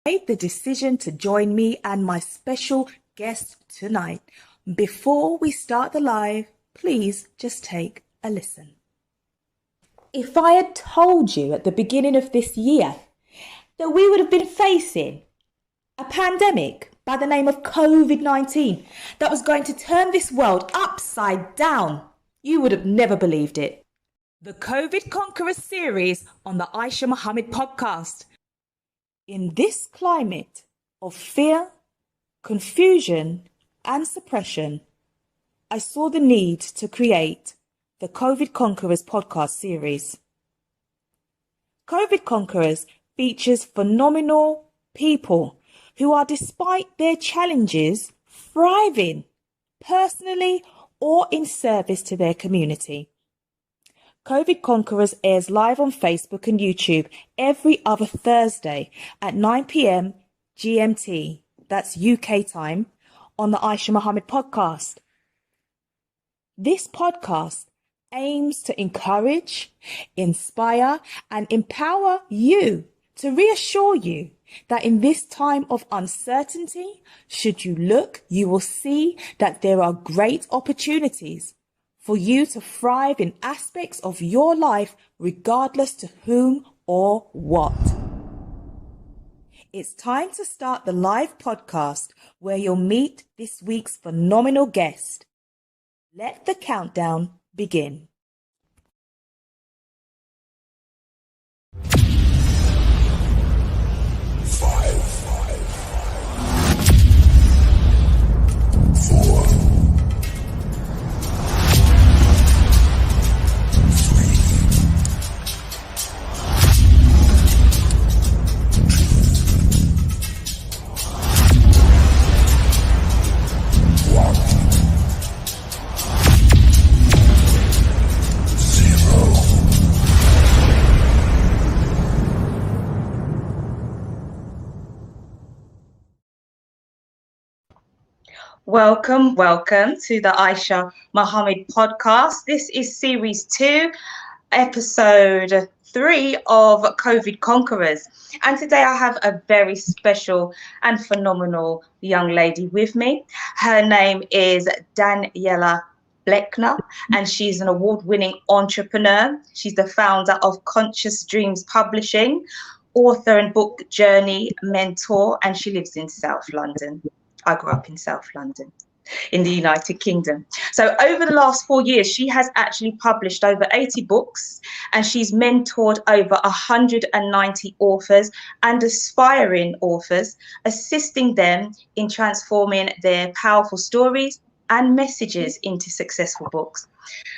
made the decision to join me and my special guest tonight. Before we start the live, please just take a listen. If I had told you at the beginning of this year that we would have been facing a pandemic by the name of COVID-19 that was going to turn this world upside down, you would have never believed it. The COVID Conquerors series on the Aisha Muhammad podcast. In this climate of fear, confusion, and suppression, I saw the need to create the COVID Conquerors podcast series. COVID Conquerors features phenomenal people who are, despite their challenges, thriving personally or in service to their community. COVID Conquerors airs live on Facebook and YouTube every other Thursday at 9 p.m. GMT, that's UK time, on the Aisha Muhammad podcast. This podcast aims to encourage, inspire, and empower you, to reassure you that in this time of uncertainty, should you look, you will see that there are great opportunities for you to thrive in aspects of your life, regardless to whom or what. It's time to start the live podcast where you'll meet this week's phenomenal guest. Let the countdown begin. 5, 4, 0. Welcome to the Aisha Muhammad podcast. This is series 2, episode 3 of COVID Conquerors. And today I have a very special and phenomenal young lady with me. Her name is Daniella Blechner, and she's an award-winning entrepreneur. She's the founder of Conscious Dreams Publishing, author and book journey mentor, and she lives in South London. I grew up in South London in the United Kingdom. So over the last 4 years, she has actually published over 80 books, and she's mentored over 190 authors and aspiring authors, assisting them in transforming their powerful stories and messages into successful books.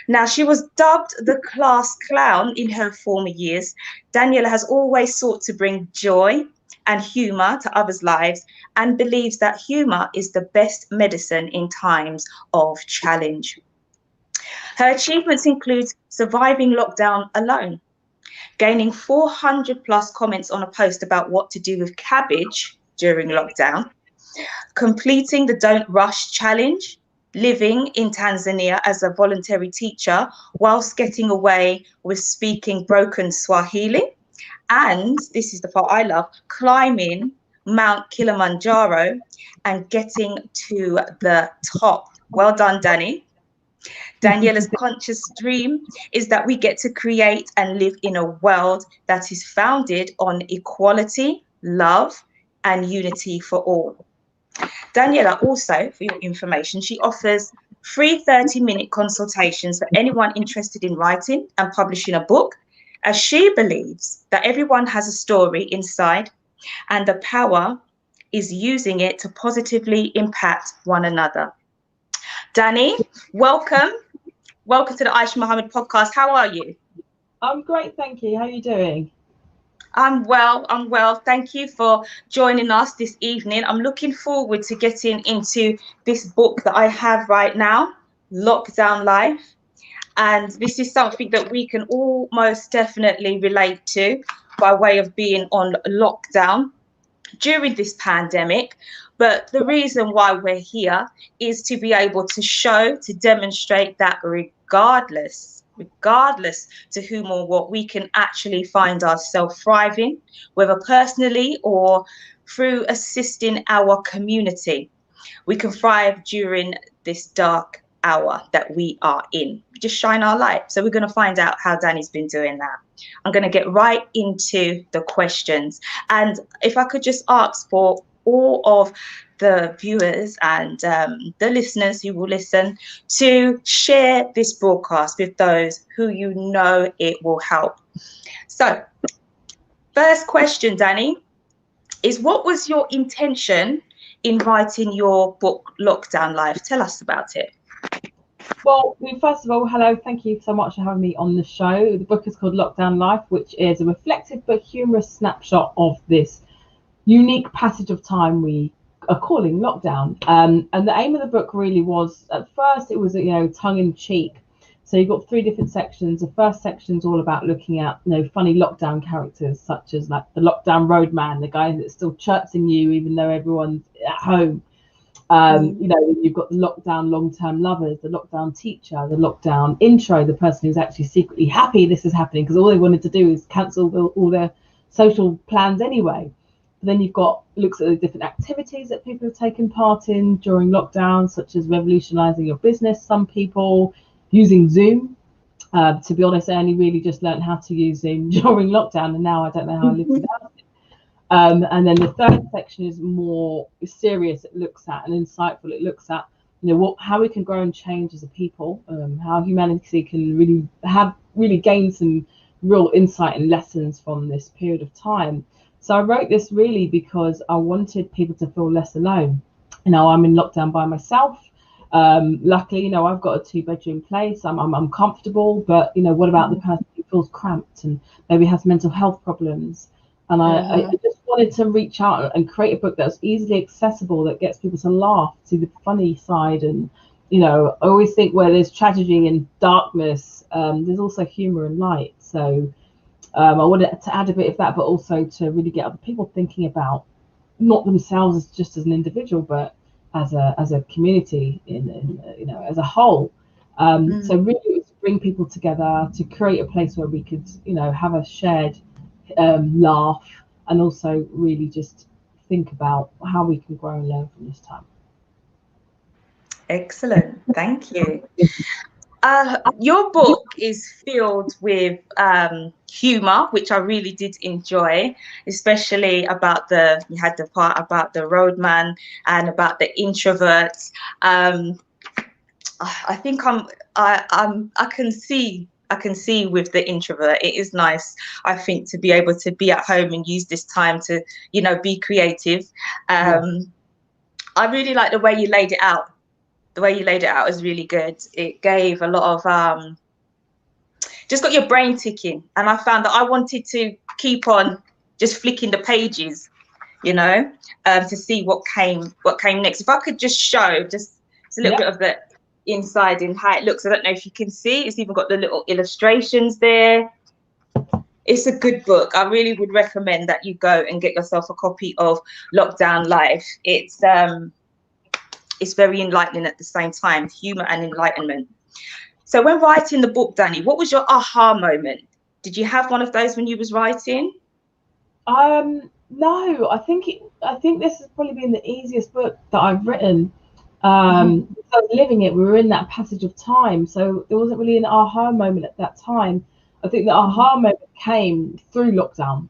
Now, she was dubbed the class clown in her former years. Daniella has always sought to bring joy and humour to others' lives, and believes that humour is the best medicine in times of challenge. Her achievements include surviving lockdown alone, gaining 400 plus comments on a post about what to do with cabbage during lockdown, completing the Don't Rush challenge, living in Tanzania as a voluntary teacher whilst getting away with speaking broken Swahili, and this is the part I love, climbing Mount Kilimanjaro and getting to the top. Well done, Danny. Daniella's conscious dream is that we get to create and live in a world that is founded on equality, love, and unity for all. Daniella also, for your information, she offers free 30-minute consultations for anyone interested in writing and publishing a book, as she believes that everyone has a story inside, and the power is using it to positively impact one another. Danny, welcome. Welcome to the Aisha Muhammad podcast. How are you? I'm great, thank you. How are you doing? I'm well. Thank you for joining us this evening. I'm looking forward to getting into this book that I have right now, Lockdown Life. And this is something that we can all most definitely relate to by way of being on lockdown during this pandemic. But the reason why we're here is to be able to show, to demonstrate that regardless to whom or what, we can actually find ourselves thriving, whether personally or through assisting our community. We can thrive during this dark hour that we are in. Just shine our light. So we're going to find out how Danny's been doing that. I'm going to get right into the questions. And if I could just ask for all of the viewers and the listeners who will listen to share this broadcast with those who you know it will help. So, first question, Danny, is what was your intention in writing your book, Lockdown Life? Tell us about it. Well, first of all, hello, thank you so much for having me on the show. The book is called Lockdown Life, which is a reflective but humorous snapshot of this unique passage of time we are calling lockdown. And the aim of the book really was, at first, it was, tongue-in-cheek. So you've got 3 different sections. The first section is all about looking at, funny lockdown characters, such as like the lockdown roadman, the guy that's still chirping you even though everyone's at home. You've got the lockdown long-term lovers, the lockdown teacher, the lockdown intro, the person who's actually secretly happy this is happening because all they wanted to do is cancel all their social plans anyway. But then you've got looks at the different activities that people have taken part in during lockdown, such as revolutionizing your business. Some people using Zoom. To be honest, I only really just learned how to use Zoom during lockdown, and now I don't know how I live without it. And then the third section is more serious. It looks at and insightful. It looks at how we can grow and change as a people, how humanity can really gain some real insight and lessons from this period of time. So I wrote this really because I wanted people to feel less alone. I'm in lockdown by myself. Luckily, I've got a 2-bedroom place. I'm comfortable, but what about the person who feels cramped and maybe has mental health problems? And I just wanted to reach out and create a book that's easily accessible, that gets people to laugh, see the funny side. And, I always think where there's tragedy and darkness, there's also humor and light. So I wanted to add a bit of that, but also to really get other people thinking about not themselves as just as an individual, but as a community, as a whole. So really it was to bring people together, to create a place where we could, have a shared laugh, and also really just think about how we can grow and learn from this time. Excellent, thank you. Your book is filled with humor, which I really did enjoy, especially about you had the part about the roadman and about the introverts. I think I can see with the introvert, it is nice, I think, to be able to be at home and use this time to, be creative. I really like the way you laid it out. The way you laid it out is really good. It gave a lot of, just got your brain ticking. And I found that I wanted to keep on just flicking the pages, to see what came next. If I could just show just a little bit of the inside and how it looks. I don't know if you can see, it's even got the little illustrations there. It's a good book. I really would recommend that you go and get yourself a copy of Lockdown Life. It's very enlightening at the same time, humor and enlightenment. So when writing the book, Danny, what was your aha moment? Did you have one of those when you was writing? No, I think this has probably been the easiest book that I've written. I was living it. We were in that passage of time, so there wasn't really an aha moment at that time. I think the aha moment came through lockdown.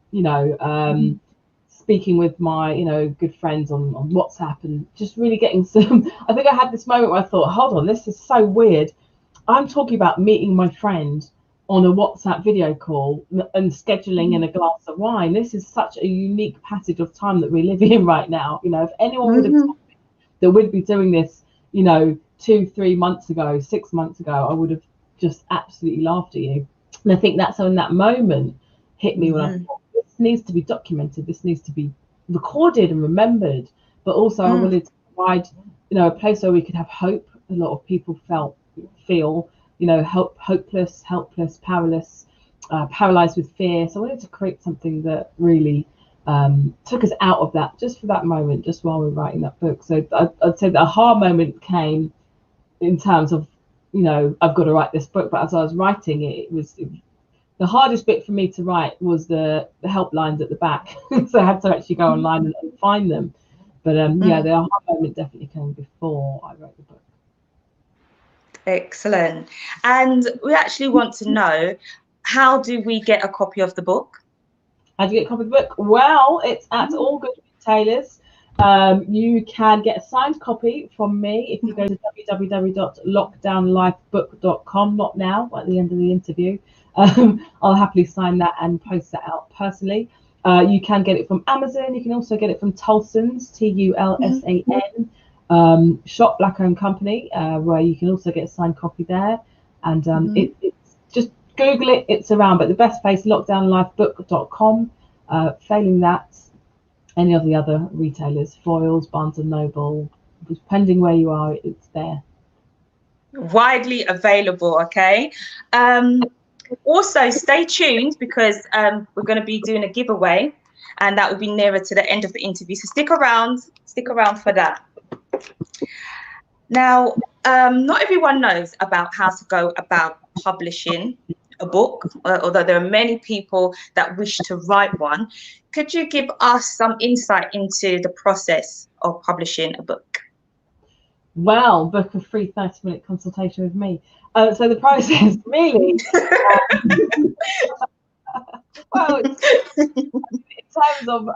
Speaking with my good friends on WhatsApp, and just really getting some. I think I had this moment where I thought, hold on, this is so weird. I'm talking about meeting my friend on a WhatsApp video call and scheduling in a glass of wine. This is such a unique passage of time that we're living in right now. If anyone would have told me that we'd be doing this, 2-3 months ago, 6 months ago, I would have just absolutely laughed at you. And I think that's when that moment hit me, when I thought, this needs to be documented, this needs to be recorded and remembered. But also I wanted to provide, a place where we could have hope. A lot of people feel, hopeless, helpless, powerless, paralyzed with fear. So I wanted to create something that really took us out of that, just for that moment, just while we were writing that book. So I'd say the aha moment came in terms of, I've got to write this book. But as I was writing it, The hardest bit for me to write was the helplines at the back. So I had to actually go online and find them. But yeah, the aha moment definitely came before I wrote the book. Excellent. And we actually want to know, how do we get a copy of the book? How do you get a copy of the book? Well, it's at all good retailers. You can get a signed copy from me if you go to www.lockdownlifebook.com. Not now, at the end of the interview. I'll happily sign that and post that out personally. You can get it from Amazon. You can also get it from Tulson's, Tulsan, shop, black-owned company, where you can also get a signed copy there. And it's just Google it, it's around. But the best place, lockdownlifebook.com. Failing that, any of the other retailers, Foyles, Barnes and Noble, depending where you are, it's there. Widely available, okay? Also, stay tuned, because we're going to be doing a giveaway, and that will be nearer to the end of the interview. So stick around for that. Now, not everyone knows about how to go about publishing a book, although there are many people that wish to write one. Could you give us some insight into the process of publishing a book? Well, book a free 30-minute consultation with me. So the process really, well, in terms of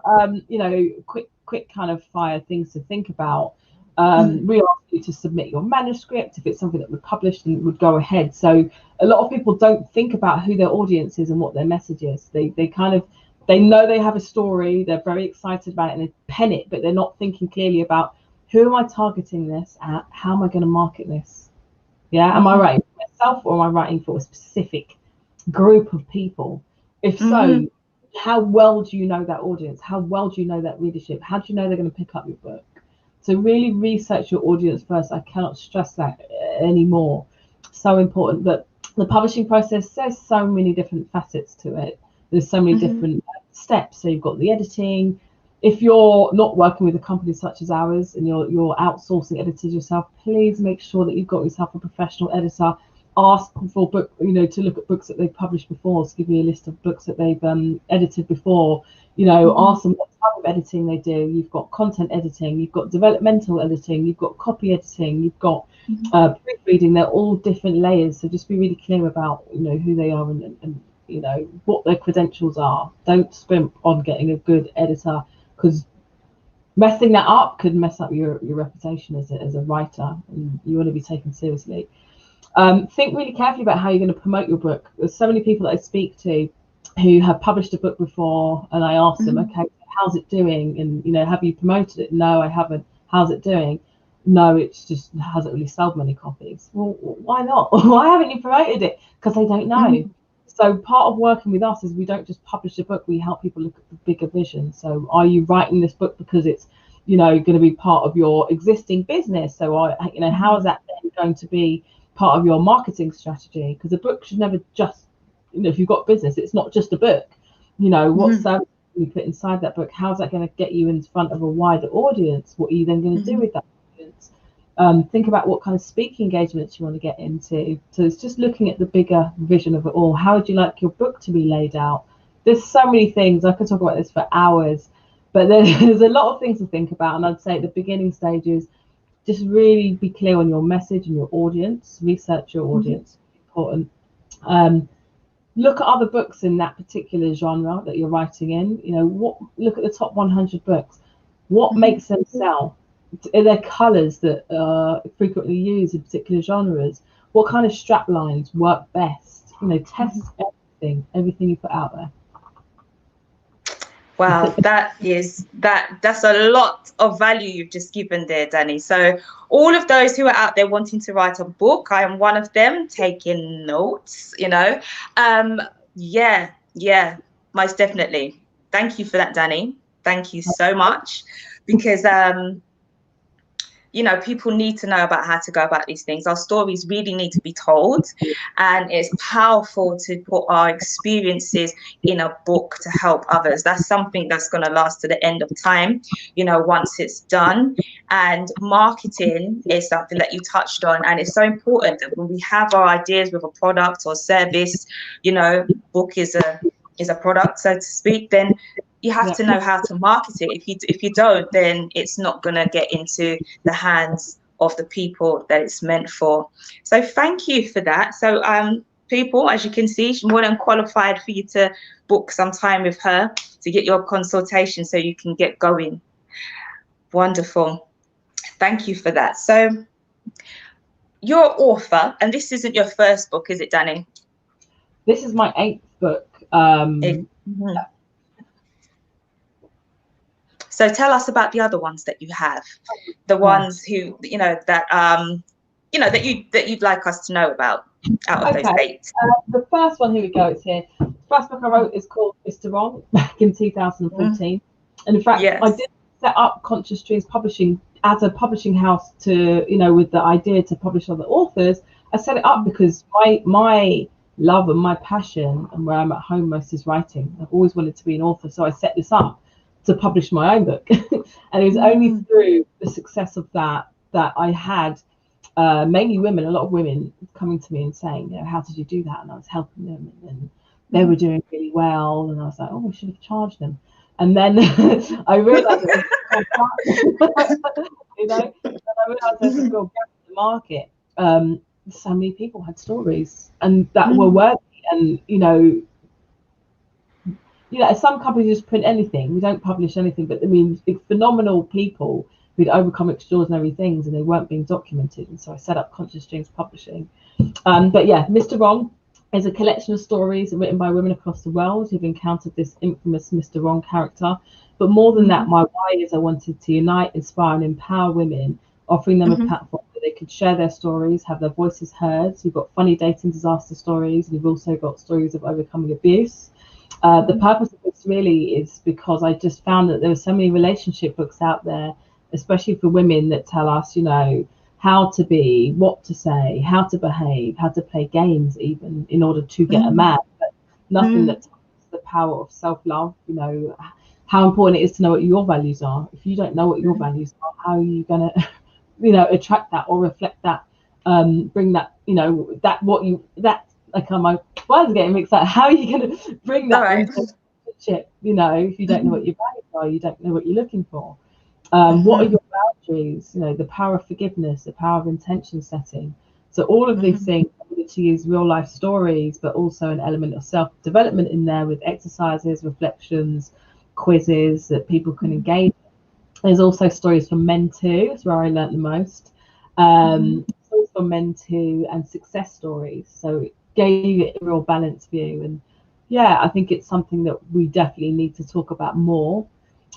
quick kind of fire things to think about. We ask you to submit your manuscript. If it's something that would publish, then it would go ahead. So a lot of people don't think about who their audience is and what their message is. They know they have a story, they're very excited about it, and they pen it, but they're not thinking clearly about, who am I targeting this at? How am I going to market this? Yeah, am I writing for myself, or am I writing for a specific group of people? If so, how well do you know that audience? How well do you know that readership? How do you know they're going to pick up your book? So really research your audience first. I cannot stress that anymore. So important. But the publishing process, there's so many different facets to it. There's so many different steps. So you've got the editing. If you're not working with a company such as ours and you're outsourcing editors yourself, please make sure that you've got yourself a professional editor. Ask for book, to look at books that they've published before, to give you a list of books that they've edited before. Ask them what type of editing they do. You've got content editing, you've got developmental editing, you've got copy editing, you've got proofreading. They're all different layers. So just be really clear about who they are and what their credentials are. Don't scrimp on getting a good editor, because messing that up could mess up your reputation as a writer, and you want to be taken seriously. Think really carefully about how you're going to promote your book. There's so many people that I speak to who have published a book before, and I ask them, okay, how's it doing? And have you promoted it? No, I haven't. How's it doing? No, it's just hasn't really sold many copies. Well, why not? Why haven't you promoted it? Because they don't know. So part of working with us is we don't just publish a book, we help people look at the bigger vision. So are you writing this book because it's going to be part of your existing business? So how is that then going to be part of your marketing strategy? Because a book should never just, if you've got business, it's not just a book. What service you put inside that book? How's that going to get you in front of a wider audience? What are you then going to do with that audience? Think about what kind of speaking engagements you want to get into. So it's just looking at the bigger vision of it all. How would you like your book to be laid out? There's so many things. I could talk about this for hours, but there's a lot of things to think about. And I'd say at the beginning stages, just really be clear on your message and your audience. Research your audience. Important. Look at other books in that particular genre that you're writing in. Look at the top 100 books. What makes them sell? Are there colours that are frequently used in particular genres? What kind of strap lines work best? Test everything you put out there. Wow, that's a lot of value you've just given there, Danny. So all of those who are out there wanting to write a book, I am one of them, taking notes, yeah, most definitely. Thank you for that, Danny. Thank you so much, because you know, people need to know about how to go about these things. Our stories really need to be told, and it's powerful to put our experiences in a book to help others. That's something that's going to last to the end of time, you know, once it's done. And marketing is something that you touched on, and it's so important that when we have our ideas with a product or service, you know, book is a product, so to speak, then you have to know how to market it. If you don't, then it's not going to get into the hands of the people that it's meant for. So thank you for that. So people, as you can see, she's more than qualified for you to book some time with her to get your consultation so you can get going. Wonderful. Thank you for that. So you're an author, and this isn't your first book, is it, Danny? This is my 8th book. So tell us about the other ones that you have, the ones who, you know, that that you'd like us to know about out of those 8. The first one, here we go, it's here. The first book I wrote is called Mr. Wrong, back in 2014. And in fact, I did set up Conscious Dreams Publishing as a publishing house to, you know, with the idea to publish other authors. I set it up because my love and my passion and where I'm at home most is writing. I've always wanted to be an author, so I set this up to publish my own book. And it was only through the success of that I had mainly women, a lot of women coming to me and saying, you know, how did you do that? And I was helping them, and they were doing really well, and I was like, oh, we should have charged them. And then I realized it was you know, and I realized there's a real gap in the market. So many people had stories and that were worthy, and you know, some companies just print anything. We don't publish anything, but I mean, phenomenal people who'd overcome extraordinary things, and they weren't being documented. And so I set up Conscious Dreams Publishing. But yeah, Mr. Wrong is a collection of stories written by women across the world who've encountered this infamous Mr. Wrong character. But more than that, my why is I wanted to unite, inspire, and empower women, offering them a platform where they could share their stories, have their voices heard. So you've got funny dating disaster stories, and you've also got stories of overcoming abuse. The purpose of this really is because I just found that there were so many relationship books out there, especially for women, that tell us, you know, how to be, what to say, how to behave, how to play games even in order to get a man, but nothing that tells us the power of self-love, you know, how important it is to know what your values are. If you don't know what your values are, how are you going to, you know, attract that or reflect that, bring that, you know, like my words are getting mixed up. How are you going to bring that into a relationship? You know, if you don't know what your values are, you don't know what you're looking for. What are your boundaries? You know, the power of forgiveness, the power of intention setting. So all of these things, I wanted to use real life stories, but also an element of self-development in there with exercises, reflections, quizzes that people can engage in. There's also stories from men too. It's where I learned the most. Stories from men too, and success stories. So it gave it a real balanced view. And yeah, I think it's something that we definitely need to talk about more.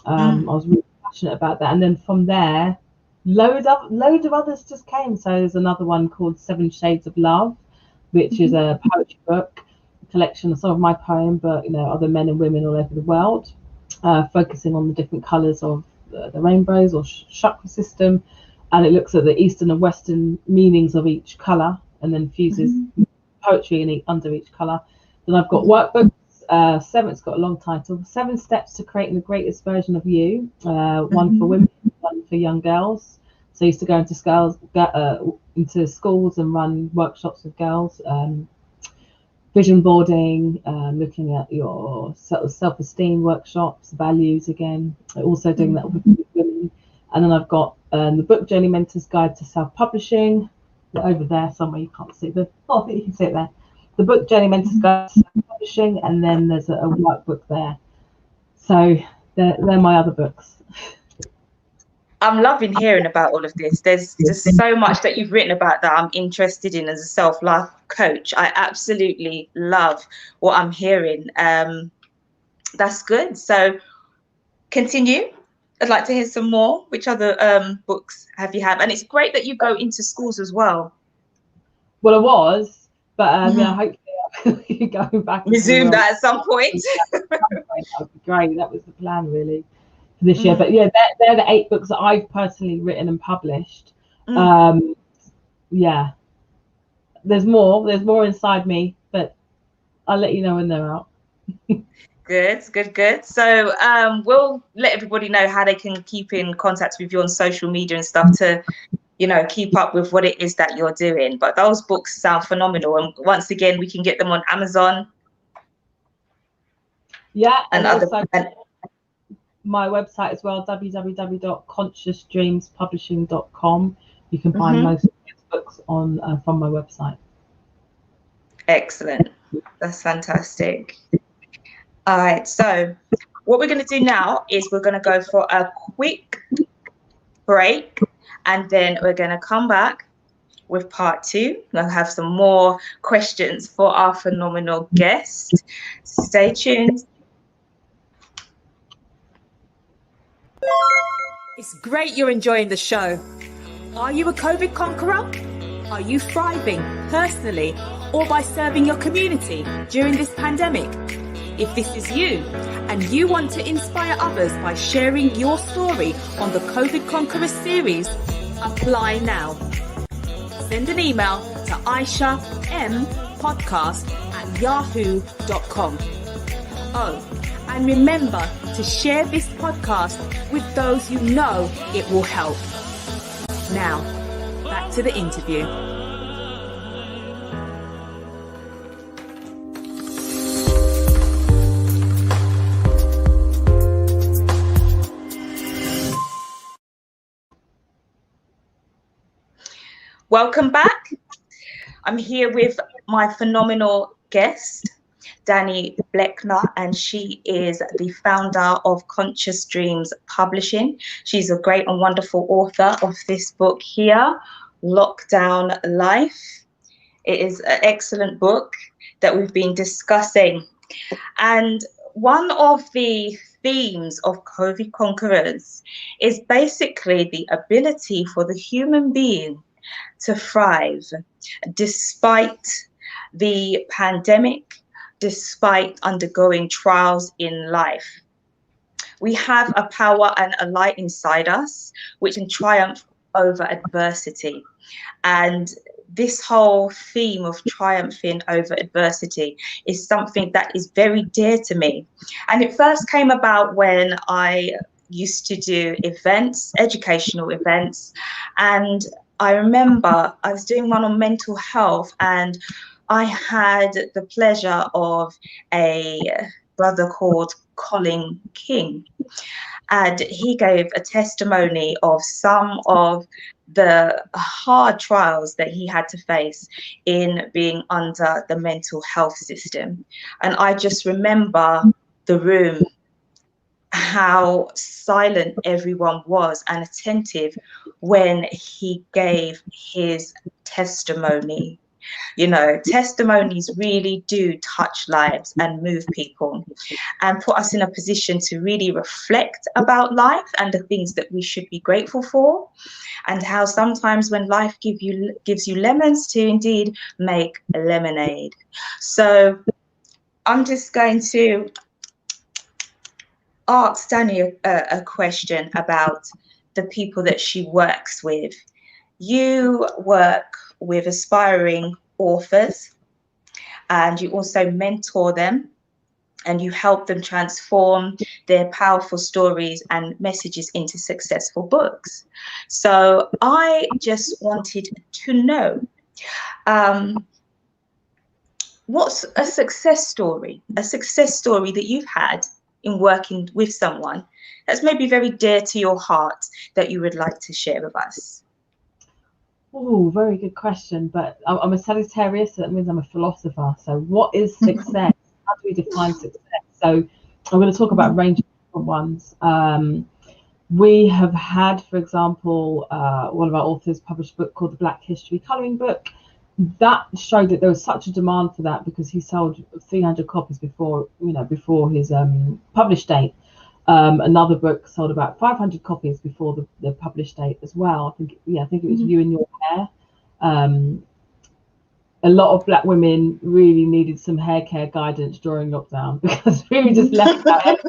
I was really passionate about that. And then from there, loads of others just came. So there's another one called 7 Shades of Love, which is a poetry book, a collection of some of my poem, but you know, other men and women all over the world, focusing on the different colors of the rainbows or chakra system, and it looks at the eastern and western meanings of each color, and then fuses poetry under each color. Then I've got workbooks. It's got a long title. 7 Steps to Creating the Greatest Version of You. One for women, one for young girls. So I used to go into schools and run workshops with girls. Vision boarding, looking at your self-esteem workshops, values again. Also doing that with women. And then I've got the Book Journey Mentor's Guide to Self-Publishing. Over there somewhere, you can't see you can see it there. The Book Journey Mentor's Guide to Self-Publishing, and then there's a workbook there. So they're my other books. I'm loving hearing about all of this. There's just so much that you've written about that I'm interested in as a self-love coach. I absolutely love what I'm hearing. That's good. So continue. I'd like to hear some more. Which other books have you had? And it's great that you go into schools as well. Well, I was, but yeah, hopefully going back. Resume that at some point. That would be great. That was the plan, really. this year. But yeah, they're the 8 books that I've personally written and published. Yeah, there's more inside me, but I'll let you know when they're out. Good. So we'll let everybody know how they can keep in contact with you on social media and stuff to, you know, keep up with what it is that you're doing. But those books sound phenomenal, and once again, we can get them on Amazon. Yeah, and also my website as well, www.consciousdreamspublishing.com. You can find most of these books on from my website. Excellent. That's fantastic. All right, so what we're going to do now is we're going to go for a quick break, and then we're going to come back with part 2. We'll have some more questions for our phenomenal guest. Stay tuned. It's great you're enjoying the show. Are you a COVID conqueror? Are you thriving personally or by serving your community during this pandemic? If this is you and you want to inspire others by sharing your story on the COVID Conquerors series, apply now. Send an email to aishapodcast@yahoo.com. Oh, and remember to share this podcast with those you know it will help. Now, back to the interview. Welcome back. I'm here with my phenomenal guest, Dani Blechner, and she is the founder of Conscious Dreams Publishing. She's a great and wonderful author of this book here, Lockdown Life. It is an excellent book that we've been discussing. And one of the themes of COVID Conquerors is basically the ability for the human being to thrive despite the pandemic, despite undergoing trials in life. We have a power and a light inside us which can triumph over adversity. And this whole theme of triumphing over adversity is something that is very dear to me. And it first came about when I used to do events, educational events, and I remember I was doing one on mental health, and I had the pleasure of a brother called Colin King, and he gave a testimony of some of the hard trials that he had to face in being under the mental health system. And I just remember the room, how silent everyone was and attentive when he gave his testimony. You know, testimonies really do touch lives and move people and put us in a position to really reflect about life and the things that we should be grateful for, and how sometimes when life gives you lemons to indeed make a lemonade. So I'm just going to ask Dani a question about the people that she works with. You work with aspiring authors, and you also mentor them, and you help them transform their powerful stories and messages into successful books. So I just wanted to know, what's a success story that you've had in working with someone that's maybe very dear to your heart that you would like to share with us? Oh, very good question. But I'm a Sagittarius, so that means I'm a philosopher. So what is success? How do we define success? So I'm going to talk about a range of different ones. We have had, for example, one of our authors published a book called The Black History Colouring Book. That showed that there was such a demand for that because he sold 300 copies before his published date. Another book sold about 500 copies before the published date as well. I think it was You and Your Hair. A lot of Black women really needed some hair care guidance during lockdown because we were just left out.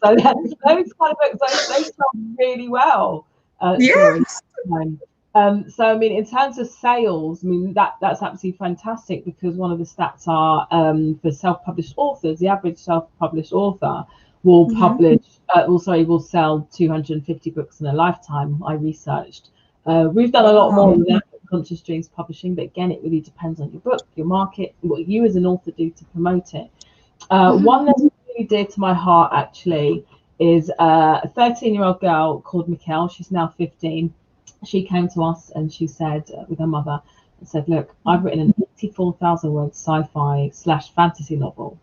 So those kind of books, they sold really well during that time. So I mean, in terms of sales, I mean that's absolutely fantastic, because one of the stats are for self-published authors, the average self-published author will will sell 250 books in a lifetime. I researched. We've done a lot more than that with Conscious Dreams Publishing, but again, it really depends on your book, your market, what you as an author do to promote it. One that's really dear to my heart actually is a 13-year-old girl called Mikkel. She's now 15. She came to us and she said, with her mother, and said, look, I've written an 84,000 word sci-fi/fantasy novel.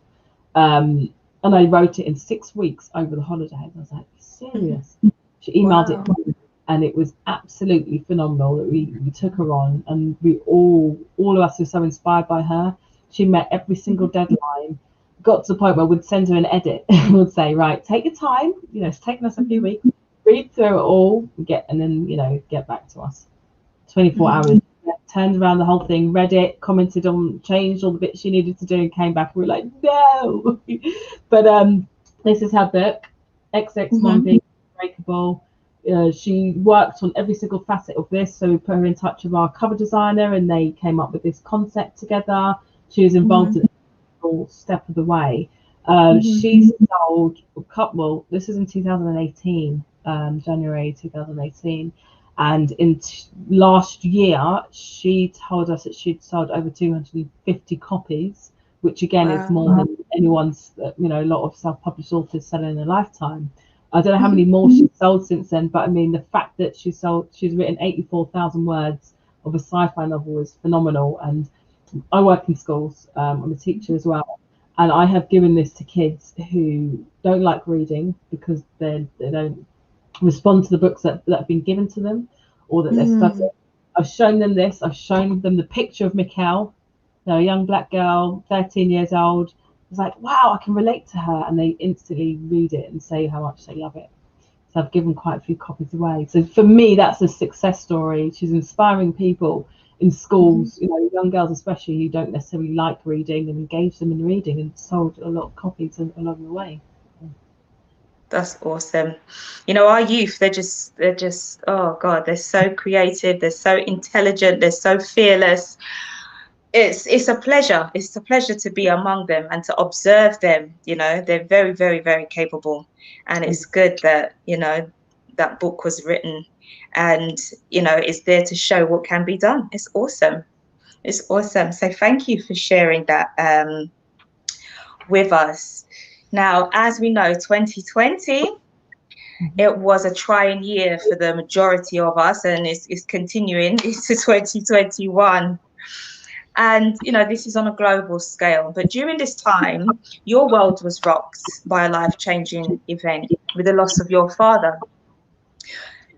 And I wrote it in 6 weeks over the holidays. I was like, serious? She emailed it home, and it was absolutely phenomenal that we took her on, and we all of us were so inspired by her. She met every single deadline, got to the point where we'd send her an edit and would say, right, take your time, it's taken us a few weeks, read through it all, and then get back to us. 24 hours. Turned around the whole thing, read it, commented on, changed all the bits she needed to do, and came back. And we were like, no. But this is her book, XX Mom Being Unbreakable. She worked on every single facet of this, so we put her in touch with our cover designer, and they came up with this concept together. She was involved in every single step of the way. She sold a couple. This is in 2018, January 2018. And in last year, she told us that she'd sold over 250 copies, which again is more than anyone's, a lot of self-published authors sell in a lifetime. I don't know how many more she's sold since then, but I mean, the fact that she's written 84,000 words of a sci-fi novel is phenomenal. And I work in schools. I'm a teacher as well. And I have given this to kids who don't like reading because they don't respond to the books that have been given to them, or that they're studying. I've shown them this. I've shown them the picture of Mikkel, a young black girl, 13 years old. It's like, wow, I can relate to her, and they instantly read it and say how much they love it. So I've given quite a few copies away. So for me, that's a success story. She's inspiring people in schools, young girls especially, who don't necessarily like reading, and engage them in reading, and sold a lot of copies along the way. That's awesome. Our youth, they're just, oh God, they're so creative, they're so intelligent, they're so fearless. It's a pleasure. It's a pleasure to be among them and to observe them. They're very, very, very capable. And it's good that, that book was written, and, it's there to show what can be done. It's awesome. It's awesome. So thank you for sharing that with us. Now, as we know, 2020, it was a trying year for the majority of us, and it's continuing into 2021. And, this is on a global scale. But during this time, your world was rocked by a life-changing event with the loss of your father.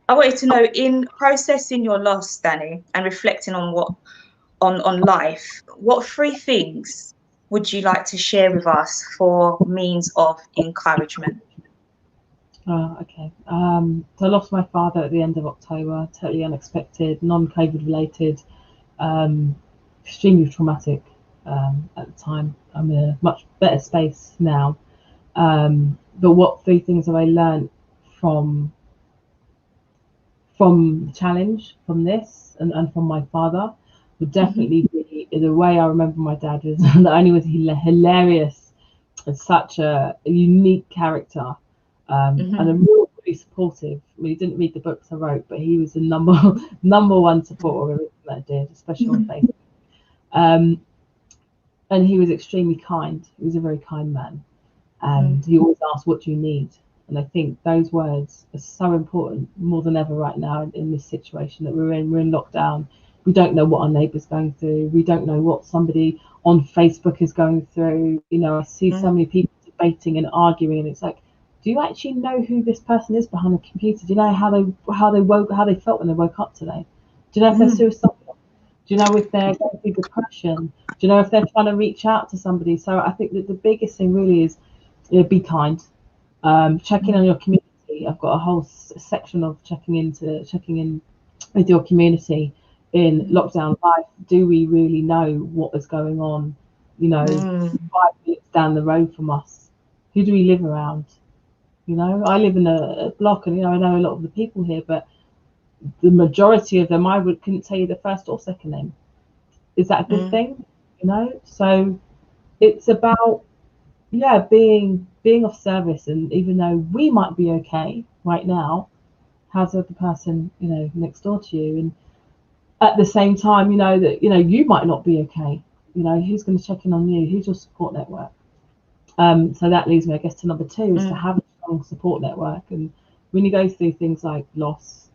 I wanted to know, in processing your loss, Danny, and reflecting on life, what 3 things would you like to share with us for means of encouragement? Okay. So I lost my father at the end of October, totally unexpected, non-COVID related, extremely traumatic at the time. I'm in a much better space now. But what 3 things have I learned from the challenge, from this, and from my father, would definitely be the way I remember my dad was not only was he hilarious and such a unique character, and a really supportive. I mean, he didn't read the books I wrote, but he was the number one supporter of everything that I did, especially on Facebook. And he was extremely kind. He was a very kind man, and he always asked, "What do you need?" And I think those words are so important, more than ever right now in this situation that we're in. We're in lockdown. We don't know what our neighbour's going through. We don't know what somebody on Facebook is going through. I see so many people debating and arguing, and it's like, do you actually know who this person is behind the computer? Do you know how they felt when they woke up today? Do you know if they're suicidal? Do you know if they're going through depression? Do you know if they're trying to reach out to somebody? So I think that the biggest thing really is, be kind. Check in on your community. I've got a whole section of checking in with your community in lockdown life. Do we really know what is going on? 5 minutes down the road from us, who do we live around? You know, I live in a block, and I know a lot of the people here, but the majority of them, couldn't tell you the first or second name. Is that a good thing? You know, so it's about being of service, and even though we might be okay right now, how's the other person next door to you? And at the same time, that you might not be okay. Who's going to check in on you? Who's your support network? So that leads me, I guess, to number two, is to have a strong support network. And when you go through things like loss,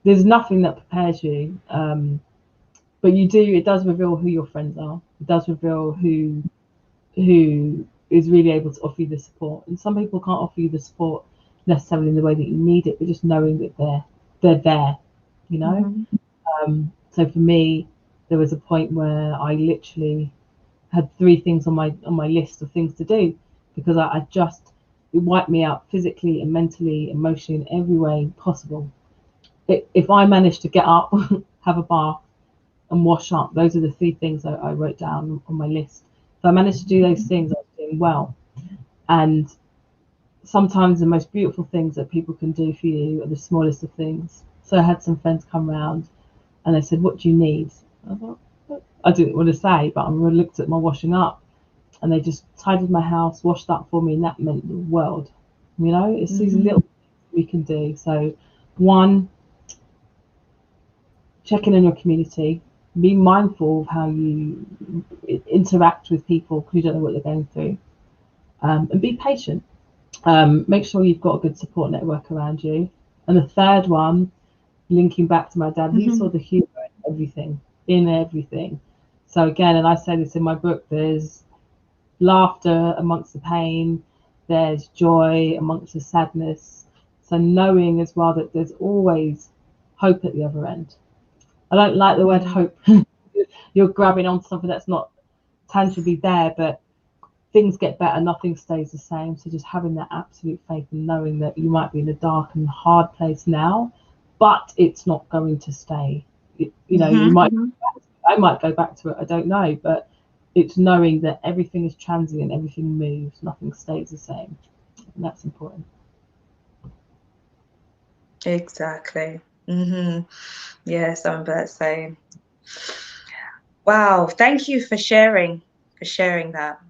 there's nothing that prepares you, but it does reveal who your friends are. It does reveal who is really able to offer you the support. And some people can't offer you the support necessarily in the way that you need it, but just knowing that they're there, So for me, there was a point where I literally had 3 things on my list of things to do, because it wiped me out physically and mentally, emotionally, in every way possible. If I managed to get up, have a bath, and wash up, those are the 3 things I wrote down on my list. If I managed to do those things, I was doing well. And sometimes the most beautiful things that people can do for you are the smallest of things. So I had some friends come round, and they said, "What do you need?" I thought, I didn't want to say, but I looked at my washing up, and they just tidied my house, washed up for me, and that meant the world. It's these little things we can do. So, 1, check in on your community. Be mindful of how you interact with people, because you don't know what they're going through. And be patient. Make sure you've got a good support network around you. And the 3rd one, linking back to my dad, he saw the humor in everything. So again, and I say this in my book, there's laughter amongst the pain, there's joy amongst the sadness. So knowing as well that there's always hope at the other end. I don't like the word hope. You're grabbing onto something that's not tangibly there, but things get better, nothing stays the same. So just having that absolute faith and knowing that you might be in a dark and hard place now, but it's not going to stay. I might go back to it, I don't know, but it's knowing that everything is transient, everything moves, nothing stays the same. And that's important. Exactly. Yes, I'm about to say. Wow, thank you for sharing that.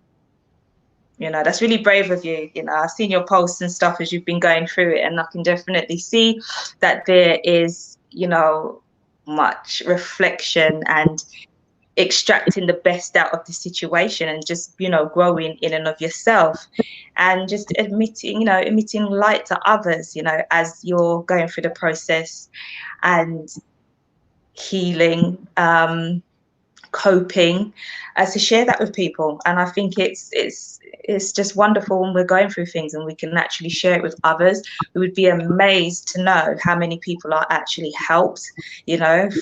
That's really brave of you. I've seen your posts and stuff as you've been going through it, and I can definitely see that there is, much reflection and extracting the best out of the situation, and just, growing in and of yourself, and just emitting light to others, as you're going through the process and healing, coping, to share that with people. And I think it's just wonderful when we're going through things and we can actually share it with others. We would be amazed to know how many people are actually helped,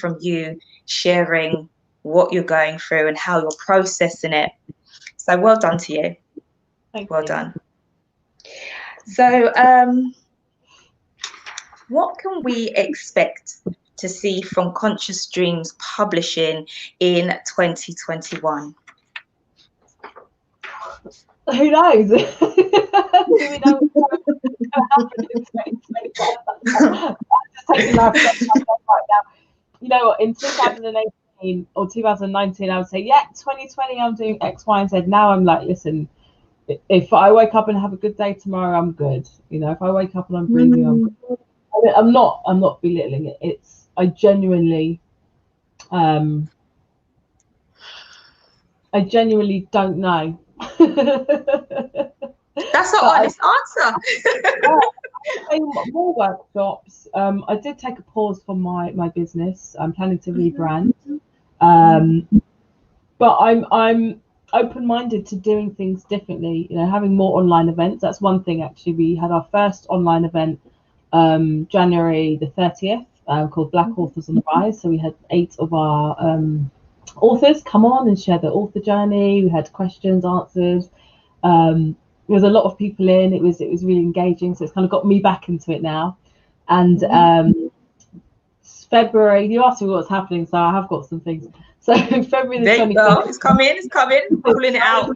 from you sharing what you're going through and how you're processing it. So well done to you. Well done. So what can we expect to see from Conscious Dreams Publishing in 2021? Who knows? Do we know what's going to happen in 2021? I'm just taking life right now. In 2018 or 2019, I would say, 2020, I'm doing X, Y, and Z. Now I'm like, listen, if I wake up and have a good day tomorrow, I'm good. If I wake up and I'm breathing, I'm good. I'm not belittling it. I genuinely don't know. That's an honest answer. More workshops. I did take a pause from my business. I'm planning to rebrand, but I'm open-minded to doing things differently. Having more online events. That's one thing. Actually, we had our first online event January the 30th, called Black Authors on the Rise. So we had 8 of our authors come on and share their author journey. We had questions, answers. There was a lot of people in. It was really engaging. So it's kind of got me back into it now. And February, you asked me what's happening, so I have got some things. So February the 25th. It's coming. Pulling it out.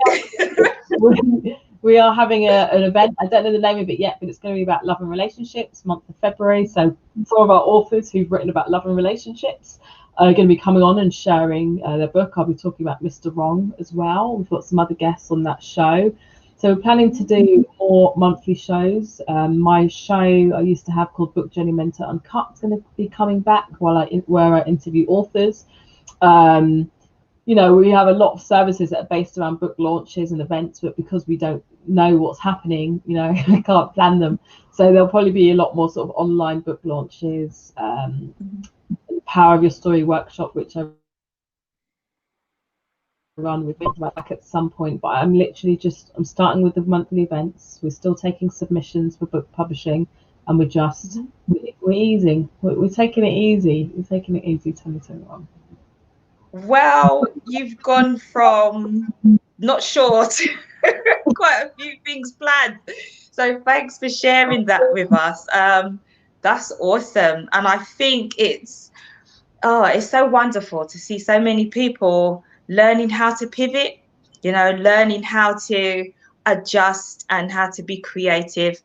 we are having an event. I don't know the name of it yet, but it's going to be about love and relationships, month of February. So some of our authors who've written about love and relationships are going to be coming on and sharing their book. I'll be talking about Mr. Wrong as well. We've got some other guests on that show. So we're planning to do more monthly shows. My show I used to have called Book Journey Mentor Uncut is going to be coming back where I interview authors. You know, we have a lot of services that are based around book launches and events, but because we don't know what's happening, you know, we can't plan them. So there'll probably be a lot more sort of online book launches, Power of Your Story workshop, which I run with back at some point, but I'm starting with the monthly events. We're still taking submissions for book publishing, and we're just we're easing. We're taking it easy. We're taking it easy 2021. Well, you've gone from not sure to quite a few things planned. So thanks for sharing that with us. That's awesome. And I think it's so wonderful to see so many people learning how to pivot, you know, learning how to adjust and how to be creative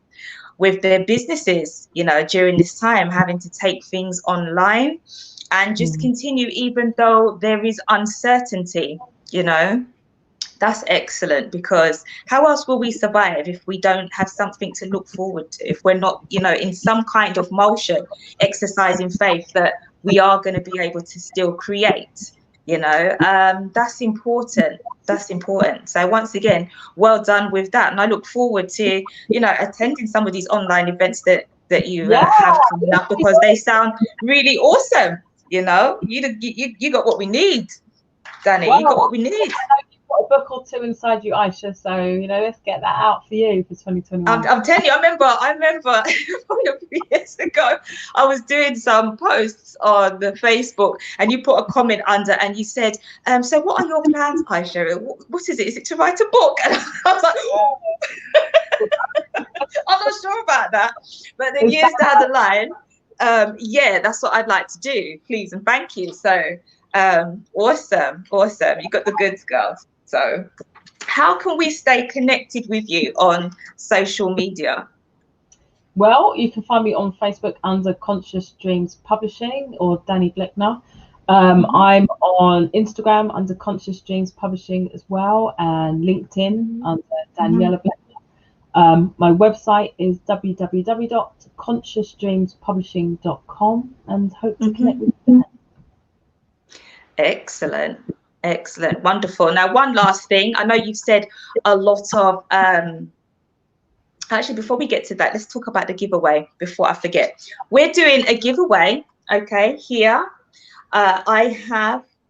with their businesses, you know, during this time, having to take things online and just continue even though there is uncertainty, you know. That's excellent, because how else will we survive if we don't have something to look forward to, if we're not, you know, in some kind of motion, exercising faith that we are going to be able to still create, you know. That's important. That's important. So once again, well done with that. And I look forward to, you know, attending some of these online events that you have coming up, because they sound really awesome. You know, you got what we need, Danny. You got what we need. A book or two inside you, Aisha. So, you know, let's get that out for you for 2021. I'm telling you, I remember probably a few years ago, I was doing some posts on the Facebook, and you put a comment under, and you said, so what are your plans, Aisha? What is it? Is it to write a book? And I was like, oh. I'm not sure about that. But then years down the line, that's what I'd like to do. Please and thank you. So awesome. You got the goods, girls. So how can we stay connected with you on social media? Well, you can find me on Facebook under Conscious Dreams Publishing or Danny Blechner. I'm on Instagram under Conscious Dreams Publishing as well, and LinkedIn under Daniella Blechner. My website is www.consciousdreamspublishing.com, and hope to connect with you. Excellent. Wonderful. Now, one last thing. I know you've said a lot of, actually, before we get to that, let's talk about the giveaway before I forget. We're doing a giveaway, okay, here.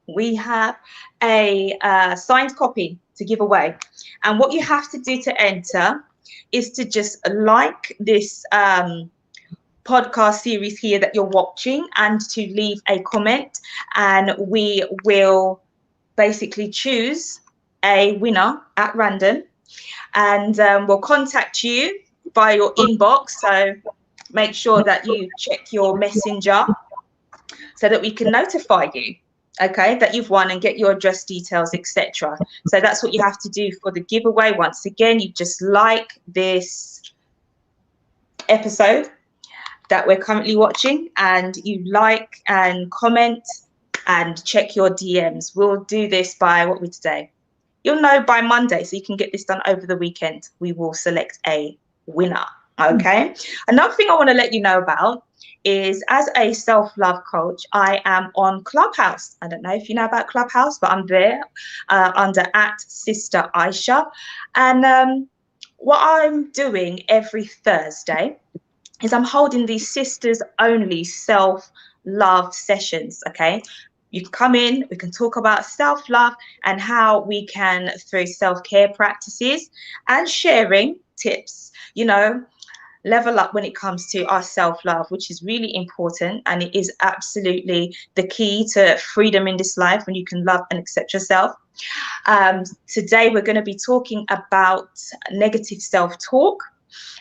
We have a signed copy to give away. And what you have to do to enter is to just like this podcast series here that you're watching, and to leave a comment, and we will basically choose a winner at random, and we'll contact you by your inbox. So make sure that you check your messenger so that we can notify you, okay, that you've won, and get your address details, etc. So that's what you have to do for the giveaway. Once again, you just like this episode that we're currently watching, and you like and comment and check your DMs. We'll do this by what we today. You'll know by Monday, so you can get this done over the weekend. We will select a winner. Okay. Another thing I want to let you know about is, as a self-love coach, I am on Clubhouse. I don't know if you know about Clubhouse, but I'm there under @Sister Aisha. And what I'm doing every Thursday is I'm holding these sisters only self-love sessions. Okay. You can come in, we can talk about self-love and how we can, through self-care practices and sharing tips, you know, level up when it comes to our self-love, which is really important. And it is absolutely the key to freedom in this life, when you can love and accept yourself. Today, we're going to be talking about negative self-talk.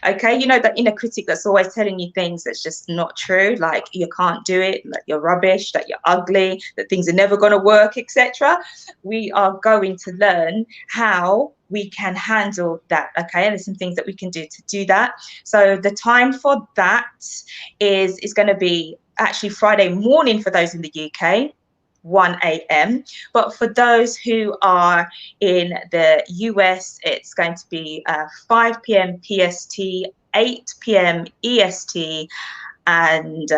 Okay, you know, that inner critic that's always telling you things that's just not true, like you can't do it, that you're rubbish, that you're ugly, that things are never going to work, etc. We are going to learn how we can handle that. Okay, and there's some things that we can do to do that. So the time for that is going to be actually Friday morning for those in the UK, 1 a.m. But for those who are in the US, it's going to be 5 p.m. PST, 8 p.m. EST, and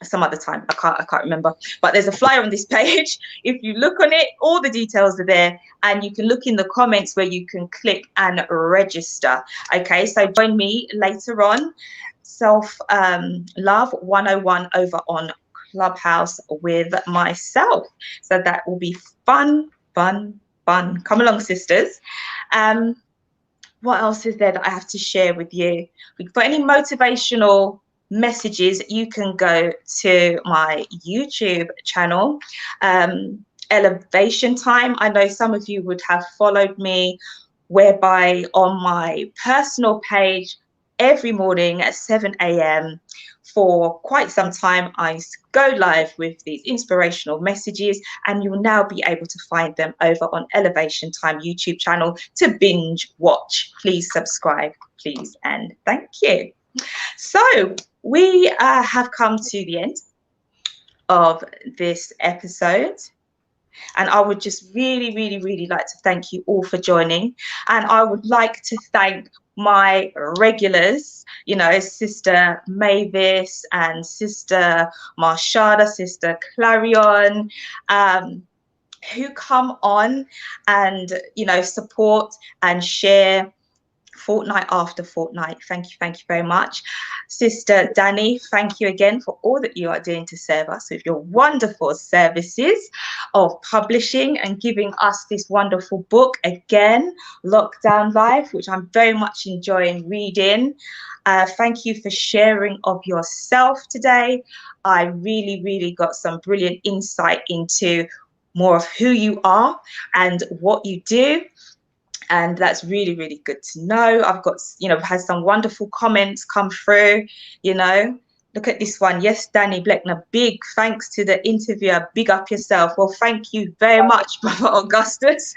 some other time. I can't remember. But there's a flyer on this page. If you look on it, all the details are there, and you can look in the comments where you can click and register. Okay, so join me later on. Self Love 101 over on Clubhouse with myself. So that will be fun. Come along, sisters. What else is there that I have to share with you? For any motivational messages, you can go to my YouTube channel, Elevation Time. I know some of you would have followed me, whereby on my personal page every morning at 7 a.m. for quite some time, I go live with these inspirational messages, and you'll now be able to find them over on Elevation Time YouTube channel to binge watch. Please subscribe, please, and thank you. So we have come to the end of this episode, and I would just really like to thank you all for joining. And I would like to thank my regulars, you know, Sister Mavis and Sister Marshada, Sister Clarion, who come on and, you know, support and share fortnight after fortnight. Thank you very much. Sister Danny, thank you again for all that you are doing to serve us with your wonderful services of publishing and giving us this wonderful book again, Lockdown Life, which I'm very much enjoying reading. Thank you for sharing of yourself today. I really got some brilliant insight into more of who you are and what you do. And that's really good to know. I've got, you know, had some wonderful comments come through, you know. Look at this one. Yes, Danny Blechner, big thanks to the interviewer. Big up yourself. Well, thank you very much, Brother Augustus.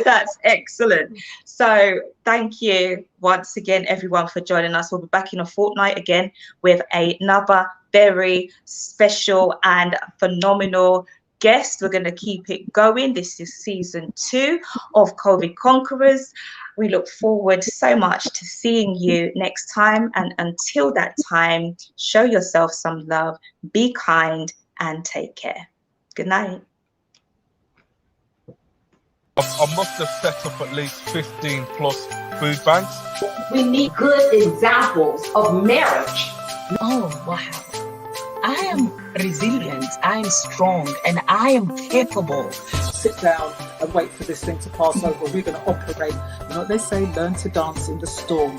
That's excellent. So thank you once again, everyone, for joining us. We'll be back in a fortnight again with another very special and phenomenal guest. We're going to keep it going. This is season 2 of COVID Conquerors. We look forward so much to seeing you next time. And until that time, show yourself some love, be kind, and take care. Good night. I must have set up at least 15 plus food banks. We need good examples of marriage. Oh, wow. I am resilient, I am strong, and I am capable. Sit down and wait for this thing to pass over. We're going to operate. You know what they say, learn to dance in the storm.